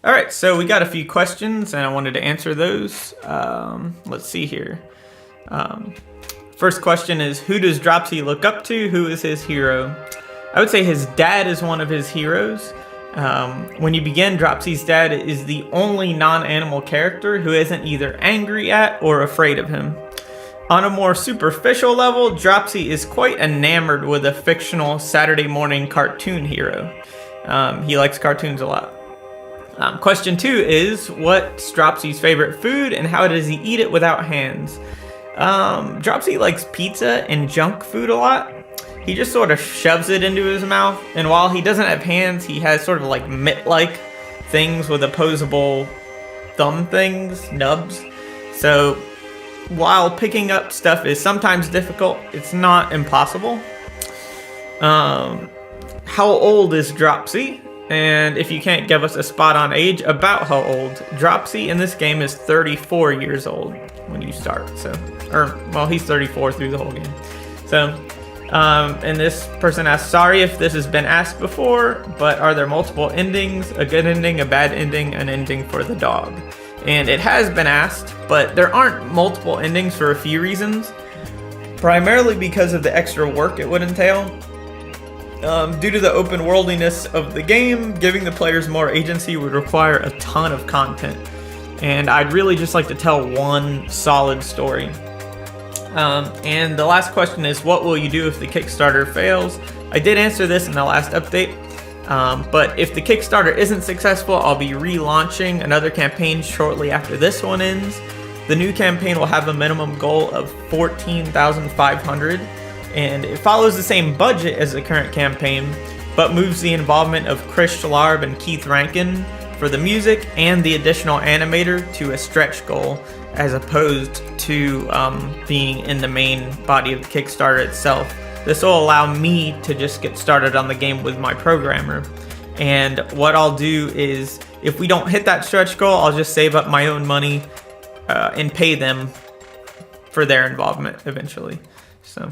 All right, so we got a few questions, and I wanted to answer those. Let's see here. First question is, who does Dropsy look up to? Who is his hero? I would say his dad is one of his heroes. When you begin, Dropsy's dad is the only non-animal character who isn't either angry at or afraid of him. On a more superficial level, Dropsy is quite enamored with a fictional Saturday morning cartoon hero. He likes cartoons a lot. Question 2 is, what's Dropsy's favorite food and how does he eat it without hands? Dropsy likes pizza and junk food a lot. He just sort of shoves it into his mouth, and while he doesn't have hands, he has sort of like mitt-like things with opposable thumb things, nubs. So while picking up stuff is sometimes difficult, it's not impossible. How old is Dropsy? And if you can't give us a spot on age, about how old? Dropsy in this game is 34 years old when you start. He's 34 through the whole game. And this person asks, sorry if this has been asked before, but are there multiple endings? A good ending, a bad ending, an ending for the dog? And it has been asked, but there aren't multiple endings for a few reasons. Primarily because of the extra work it would entail. Due to the open worldiness of the game, giving the players more agency would require a ton of content. And I'd really just like to tell one solid story. And the last question is, what will you do if the Kickstarter fails? I did answer this in the last update. But if the Kickstarter isn't successful, I'll be relaunching another campaign shortly after this one ends. The new campaign will have a minimum goal of 14,500, and it follows the same budget as the current campaign, but moves the involvement of Chris Schlarb and Keith Rankin for the music and the additional animator to a stretch goal, as opposed to being in the main body of the Kickstarter itself. This will allow me to just get started on the game with my programmer. And what I'll do is, if we don't hit that stretch goal, I'll just save up my own money and pay them for their involvement eventually. So